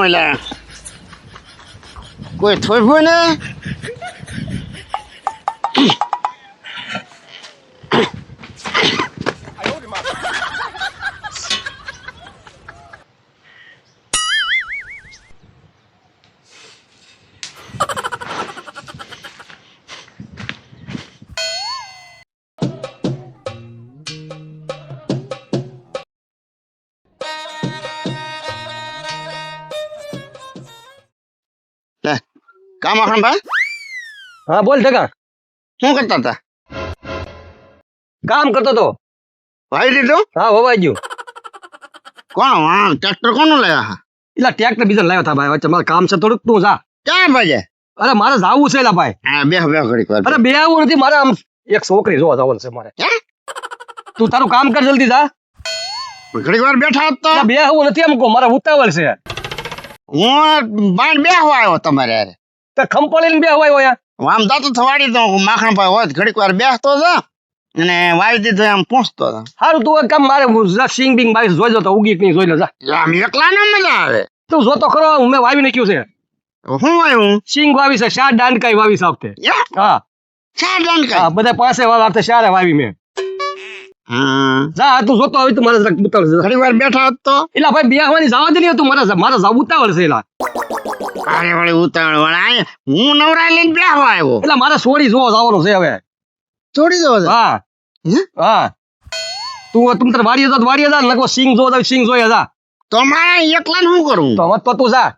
હું એટલે કોઈ થોડું ને કામ આખણ ભાઈ હા બોલ ટકા શું કરતા હતા? કામ કરતો તો. વાવી દીધું? હા વવાઈ ગયું. કોણ હા ટ્રેક્ટર કોનું લાવ્યા હા? એટલે ટ્રેક્ટર બીજા લાવ્યો હતા ભાઈ, વચ્ચે મારે કામ છે થોડુંક, તું જા. ક્યાં ભાઈ? અરે મારે જાવું છે એલા ભાઈ. હા બે ઘડીક વાર. અરે બે આવું નથી મારે, આમ એક છોકરી જોવા જવાનું છે મારે. તું તારું કામ કર જલ્દી જા. ઘડીક વાર બેઠા હોત તો બે આવું નથી એમ કહો, મારે ઉતાવળ છે. હું બાણ બેહવા આવ્યો તમારે યાર. તો ખંપાળીને બે હવાય હોય. આમ જાતો થવાડી તો માખણ ભાઈ હોય ઘડીક વાર બેસતો હતો અને વાવી દીધો એમ પૂછતો હતો. સારું તું એક કામ મારે સિંગ બિંગ બાવીસ જોઈ લો તો ઉગી કે નહીં જોઈ લો જા. આમ એકલા ને મજા આવે. તું જોતો ખરો, મેં વાવી નાખ્યું છે. હું આવ્યું? સિંગ વાવી છે, 4 દાંડકાઈ વાવી છે આ વખતે. હા 4 દાંડકા? હા બધા પાસે વાવી, 4 વાવી મેં. જા તું જોતો આવી તું મારે ઉતાવળ છે. ઘડીક વાર બેઠા હોત તો એલા ભાઈ બેહવાની જવા દે નહીં, તું મારે જાવ ઉતાવળ છે એલા. અરે વળી ઉતાવળ વાળા હું નવરા લઈને બેહવા આવ્યો. એટલે મારે સોડી જોવા જવાનું છે હવે. છોડી દો. હા હા તું તાર વાડીએ જા નકો સિંગ જોવા જાવ, સિંગ જોયા જા. તો મારે એકલા શું કરું? તો મત તો તું જા.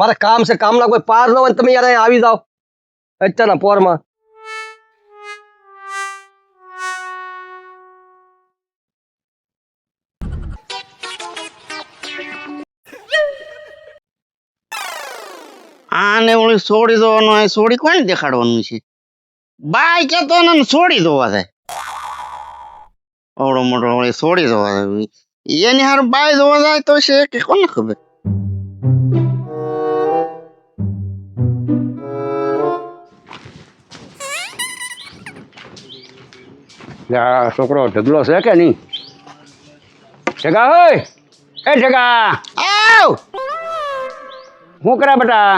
મારે કામ છે, કામના કોઈ પાર ન હોય તમે યાર અહીંયા આવી જાવ અત્યારના પોરમાં. આને ઓળી છોડી દોવાનું, આ છોડી કોને દેખાડવાનું છે? બાય કેતો ને છોડી દોવા થાય. ઓળો મોટો ઓળી છોડી દોવા થાય. એની હાર બાય દોવા જાય તો છે કે કોને ખબર? છોકરો ઢગલો છે કે નહીં? ઢગા હોય એ ઢગા આવ શું કરે બેટા?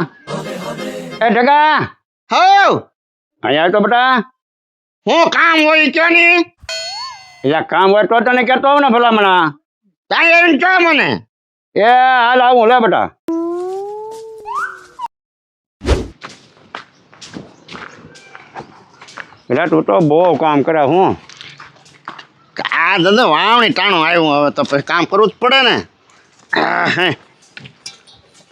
એ ઢગા હાવ અહીંયા તો બેટા. હું કામ હોય કયો ની? એટલે કામ હોય તો તને કહેતો હોવ ને ભલામણા. તારે એમ કહો મને. એ હાલ આવું લે બેટા. એટલે તું તો બહુ કામ કરે. હું આ દાદા વાવણી ટાણું આવ્યું, હવે તો પછી કામ કરવું જ પડે ને.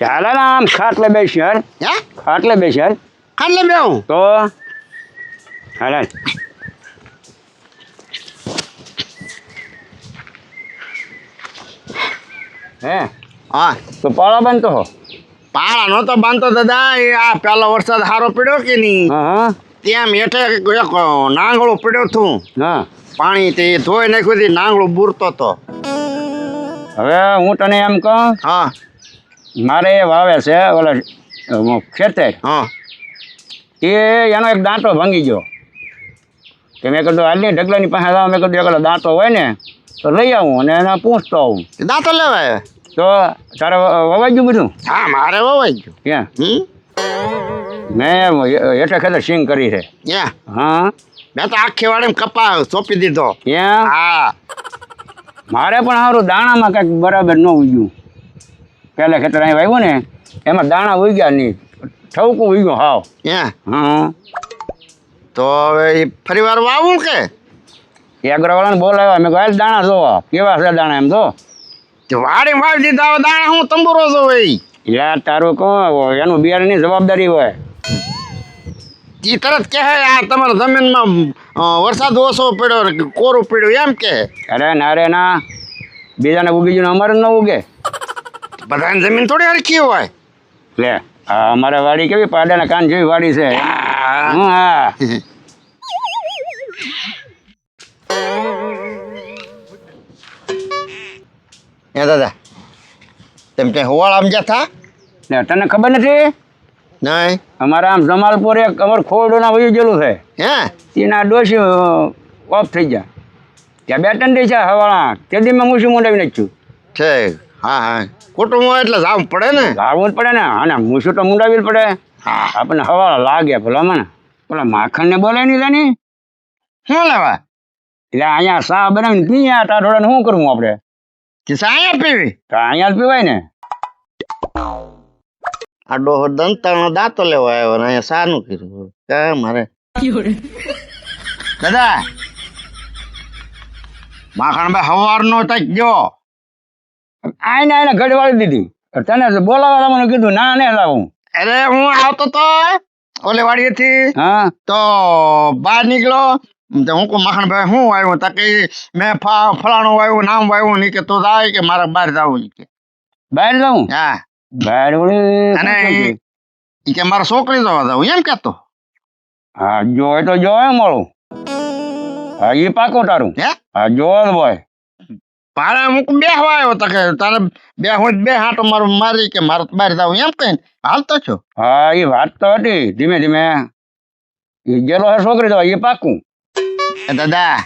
ચાલે ને આમ ખાટલે બેસી હાલ. હે ખાટલે બેસી હાલ. ખાટલે બેહું તો હાલ હાલ. હે હા તો પાળા બાંધતો હો? પાળા નહોતો બાંધતો દાદા, એ આ પેલો વરસાદ સારો પડ્યો કે નહીં હા ત્યાં હેઠે એક નાંગળું પડ્યો હતું, હા પાણી તે ધોઈ નાખ્યું હતું, નાંગળું બુરતો હતો. હવે હું તને એમ કહું, હા મારે વાવે છે ઓલા ખેતર, હા એ એનો એક દાંતો ભાંગી ગયો. કે મેં કીધું હાલની ઢગલાની પાસે જાવ, મેં કીધું એકલો દાંતો હોય ને તો લઈ આવું અને એને પૂછતો આવું. દાંતો લેવાય? તો તારે વવાઈ ગયું બધું? હા મારે વવાઈ ગયું. ક્યાં? મેં હેઠે ખેતર સિંગ કરી છે. ક્યાં? હા મેં તો આખી વાડીમાં કપા સોંપી દીધો. ક્યાં? હા મારે પણ સારું દાણામાં કંઈક બરાબર ન ઉગ્યું. પહેલાં ખેતર અહીં વાવ્યું ને એમાં દાણા ઉગ્યા નહીં, ઠવકું ઉગ્યું હાવ. ક્યાં? હા તો હવે એ ફરી વાર વાવું કે? એગ્રોવાળાને બોલાવ્યા, મેં કહ્યું દાણા જોવા કેવા છે દાણા, એમ તો વાડી વાવી દીધા, હવે દાણા હું તંબુરો છો ભાઈ. યાર તારું કહો એનું બિયારણની જવાબદારી હોય. એ તરત કહે આ તમારા જમીનમાં વરસાદ ઓછો પડ્યો, કોરું પડ્યું એમ કે? અરે ના રે ના, બીજાને ઉગી ગયું અમારે ન ઉગે. બધાની જમીન થોડી હરખી હોય. લે આ અમારે વાડી કેવી પાડાના કાન જેવી વાડી છે. હા એ દાદા તેમ ત્યાં હોવાળ આમ જ્યાં થા ને તને ખબર નથી? નહીં. અમારા આમ જમાલપુર એક અમારું ખોરડોના વયું ગયેલું છે. હે એના ડોસી ઓફ થઈ ગયા. ત્યાં 2-3 દી છે હવાળા, તે દી મેં મૂસી મોડાવી નાખ્યું. ઠીક. હા હા કુટુંબ હોય એટલે જવું પડે ને. લાવવું જ પડે ને અને મૂછું તો મુંડાવી જ પડે. હા આપણને હવા લાગે ભલા મને પેલા માખણને બોલાય નહીં જાની શું લેવા એટલે અહીંયા ચા બનાવીને પીએ ટાઢોળાને શું કરવું આપણે કે સાયા પીવી તો અહીંયા જ પીવાય ને. આ ડોહો દંતાનો દાંતો લેવા આવ્યો ને અહીંયા સાનું કર્યું કે મારે દાદા માખણભાઈ હવારનો તક જો આઈને ઘડી વાળી દીધી તને બોલાવા મને કીધું ના ને લાવું. અરે હું આવતો તો ઓલે વાડીએથી હા તો બહાર નીકળ્યો તો હું કહું માખણભાઈ શું આવ્યું તા કે મેં ફલાણું વાવ્યું નામ વાવ્યું નહીં કે તો જાય કે મારે બહાર જવું કે બહાર જાઉં હા બહાર વળી અને ઈ કે મારે છોકરી જવા જવું એમ કેતો હા જોય તો જોય મળું હા એ પાકો તારું હે હા જોવા જ હોય પાડે હું બે આવ્યો તો કે તારે બે હું બે હાટો મારું મારી કે મારે બહાર જવું એમ કઈ હાલતો છો હા એ વાત તો હતી ધીમે ધીમે એ ગયેલો હે છોકરી તો એ પાકું એ દાદા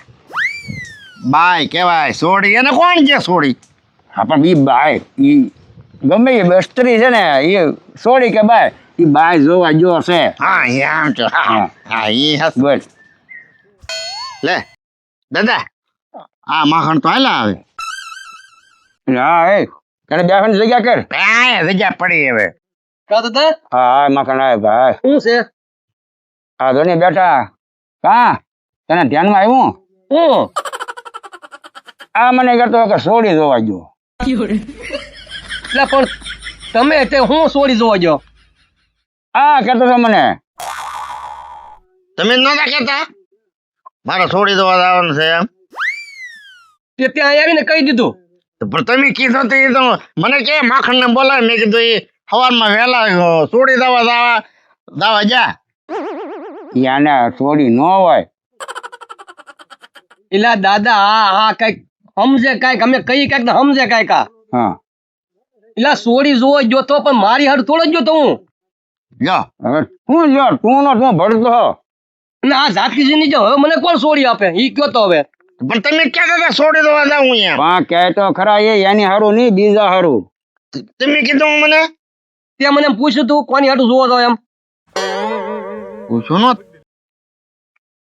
બાય કેવાય સોડી એને કોણ છે સોડી હા પણ એ બાય એ ગમે એ બસ્તરી છે ને એ છોડી કે બાય એ બાય જોવા જો છે હા એમ છે હા હા ઈ હસ બસ લે દાદા આ માખણ તો હાલા આવે હા એ તને બેસવાની જગ્યા કર આ જગ્યા પડી હવે કા દાદા હા હા મકાન આવે ભાઈ શું છે હા ધોની બેટા કા તને ધ્યાનમાં આવ્યું હું આ મને કહેતો કે છોડી જોવા જો એટલે પણ તમે તે હું છોડી જોવા ગયો આ કહેતો હતો મને તમે નતા કેતા મારે છોડી દેવા જવાનું છે એમ તે ત્યાં આવીને કહી દીધું તો પણ તમે કીધું તો એ તો મને કે માખણ ને બોલાય મેં કીધું એ સવારમાં વહેલા છોડી દેવા દાવા જા ઈ આને છોડી ન હોય એલા દાદા હા હા કઈક સમજે કઈક અમે કઈ કઈક ને સમજે કઈક આ હા એલા છોડી જોવા ગયો તો પણ મારી હાડ થોડો જ ગયો તો હું જો હવે શું જો તું નો તું ભરતો અને આ જાતિજીની જો હવે મને કોણ છોડી આપે ઈ કયો તો હવે પણ તમે ક્યાં હતા છોડી દેવા જાઉં એમ પણ કહે તો ખરા એ એની હારું નહીં બીજા હારું તમે કીધું મને તે મને એમ પૂછ્યું તું કોની હાટું જોવો તો એમ પૂછું નો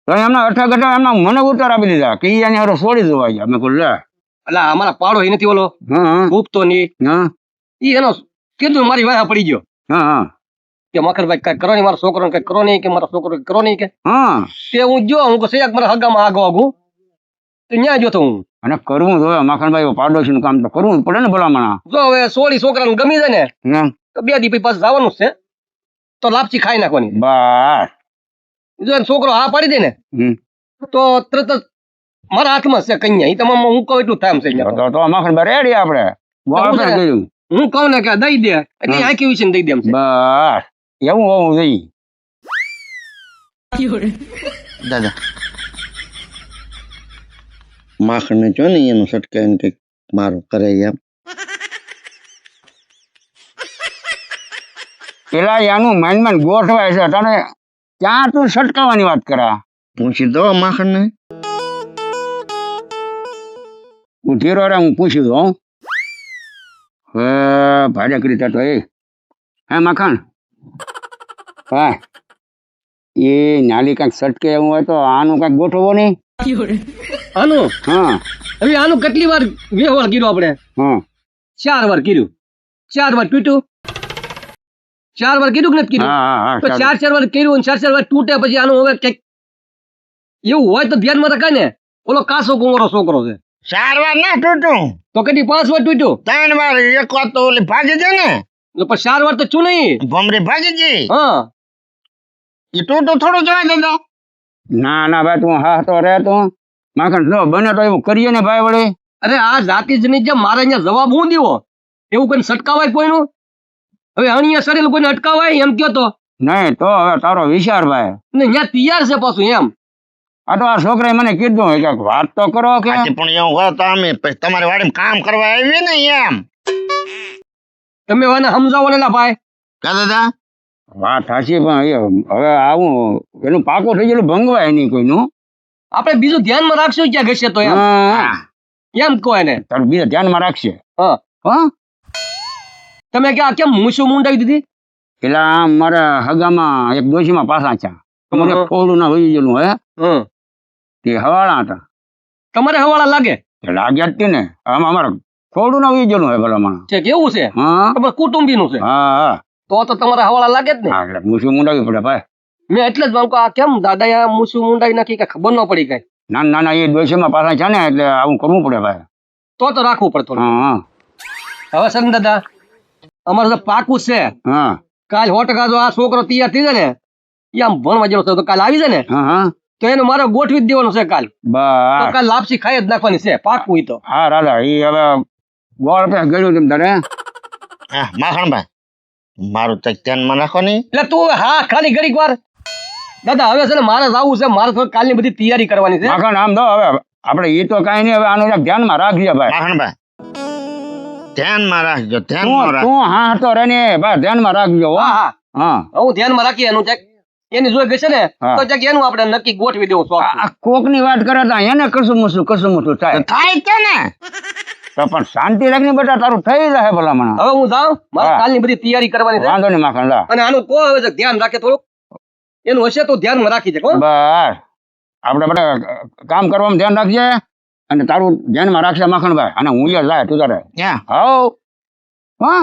તો એમના અઠા ગઠા એમના મને ઉતાર આપી દીધા કે ઈ એની હારું છોડી દેવા ગયા મેં કહ્યું લે અલા અમારા પાડો એ નથી ઓલો હા ભૂપતો ની હા ઈ એનો કીધું મારી વાહ પડી ગયો હા હા કે મખરભાઈ કઈ કરો નહીં મારા છોકરો કઈ કરો નહીં કે મારા છોકરો કઈ કરો નહીં કે હા તે હું જો હું કહું મારા હગામાં આગો આગું તો ન્યા જોતો હું અને કરવું જોઈએ માખણભાઈ પાડોશી નું કામ તો કરવું જ પડે ને ભલામણા જો હવે સોળી છોકરાને ગમી જાય ને હા તો 2 દી પછી પાછું જવાનું જ છે તો લાપસી ખાઈ નાખવાની બસ જો એને છોકરો હા પાડી દે ને હમ તો તરત જ મારા હાથમાં છે કન્યા ઈ તમામ હું કહું એટલું થાય એમ છે ન્યા તો. તો માખણભાઈ રેડી આપણે બોલ છે. કર્યું હું કહું ને કે દઈ દે એટલે હા. આખી વિશે દઈ દે એમ છે બસ એવું હોવું જોઈએ દાદા માખણ ને જો ને એનું સટકાઈને કઈક મારું કરે એમ પેલા એનું માઇન્ડ ગોઠવાય છે તને ક્યાં તું છટકાવવાની વાત કરા પૂછી દો માખણ ને હું ધીરો રે હું પૂછી દઉં હવે ભાડે કરી તો એ હે માખણ હા એ નાલી કાંઈક છટકે એવું હોય તો આનું કાંઈક ગોઠવો નહીં આનું હા હવે આનું કેટલી વાર વ્યવહાર કર્યો આપણે હા 4 વાર કર્યું 4 વાર તૂટ્યું 4 વાર કર્યું કે નથી કર્યું હા હા તો હા 4 વાર કર્યું અને 4 વાર તૂટે પછી આનું હવે કંઈક એવું હોય તો ધ્યાનમાં રખાય ને ઓલો કાસો કુંવરો છોકરો છે 4 વાર ના તૂટું તો કેટલી 5 વાર તૂટ્યું 3 વાર એક વાર તો ઓલી ભાગી જાય ને એટલે પણ 4 વાર તો છું નહીં ભમરી ભાગી ગઈ હા એ તૂટું થોડું જોવા દાદા ના ના ભાઈ તું હા તો રે તું માખણ જો બને તો એવું કરીએ ને ભાઈ વળી અરે આ જાતિજની જેમ મારે અહીંયા જવાબ હું દેવો એવું કોઈ સટકાવાય કોઈનું હવે અણિયા સરેલ કોઈને અટકાવાય એમ કયો તો નહીં તો હવે તારો વિચાર ભાઈ ને અહીંયા તૈયાર છે પાછું એમ આ તો આ છોકરાએ મને કીધું કે વાત તો કરો કે આજે પણ એવું હોય તો અમે પછી તમારી વાડીમાં કામ કરવા આવીએ ને એમ તમે એને સમજાવો ને લા ભાઈ કા દાદા વાત સાચી પણ એ હવે આવું એનું પાકો થઈ ગયેલું ભંગવાય નહીં કોઈનું આપણે બીજું ધ્યાનમાં રાખશું ક્યાં ઘસે તો એમ હા એમ કહો એને તારું બીજા ધ્યાનમાં રાખશે હા હા તમે કે આ કેમ મૂછું મુંડાવી દીધી? પેલા મારા હગામાં એક ડોશીમાં પાછા છે તમારે હમ. ખોડું ના વહી ગયેલું હે હમ તે હવાળા હતા તમારે હવાળા લાગે તે લાગ્યા જ તે ને આમાં અમારે ખોડું ના વહી ગયેલું હે ભલા મને છે કેવું છે? હા તમારે કુટુંબીનું છે હા હા તો તમારે હવાળા લાગે જ ને. હા, એટલે મૂછું મુંડાવી પડે ભાઈ મેં એટલે જ કહું આ કેમ દાદાએ આ મૂછું મુંડાવી નાખી કે ખબર ન પડી કઈ. નાના નાના એ ડોશીમાં પાછા છે ને એટલે આવું કરવું પડે ભાઈ તો રાખવું પડે થોડું. હા હવે સર દાદા અમારે તો પાકું જ છે હા કાલ 100% જો આ છોકરો તૈયાર થઈ જાય ને એ આમ ભણવા જેવો છે તો કાલ આવી જાય ને હા હા તો એને મારે ગોઠવી જ દેવાનું છે કાલ. તો બસ કાલ લાપસી ખાઈ જ નાખવાની છે પાકું ઈ તો. હા રાધા એ હવે ગોળ પે ગળ્યું તેમ તારે હા માખણભાઈ મારું તો ધ્યાનમાં રાખો નહીં. એટલે તું હા ખાલી ઘડીક વાર દાદા હવે છે ને મારે જવું છે મારે થોડી કાલની બધી તૈયારી કરવાની છે. માખણ આમ દો હવે આપણે એ તો કાંઈ નહીં હવે આનું જરાક ધ્યાનમાં રાખજે ભાઈ માખણભાઈ ધ્યાનમાં રાખજો ધ્યાનમાં તું રાખ. તું હા તો રે ને ભાઈ ધ્યાનમાં રાખજો હો. હા હા હા હું ધ્યાનમાં રાખી એનું ચેક એની જોઈ ગઈ છે ને હા. તો ચેક એનું આપણે નક્કી ગોઠવી દેવું શોખ. આ કોક ની વાત કરે તો એને કશું મૂસું થાય થાય છે ને તો પણ શાંતિ રાખની બેટા તારું થઈ જશે ભલા મને હવે હું જાઉં મારે હા. કાલની બધી તૈયારી કરવાની છે વાંધો નહીં માખણ લા અને આનું કો હવે છે ધ્યાન રાખે થોડુંક એનું હશે તો ધ્યાનમાં રાખી છે કોણ. બસ આપણે બધા કામ કરવામાં ધ્યાન રાખજે અને તારું ધ્યાનમાં રાખશે માખણભાઈ અને હું જાય તું તારે ક્યાં હાઉ હા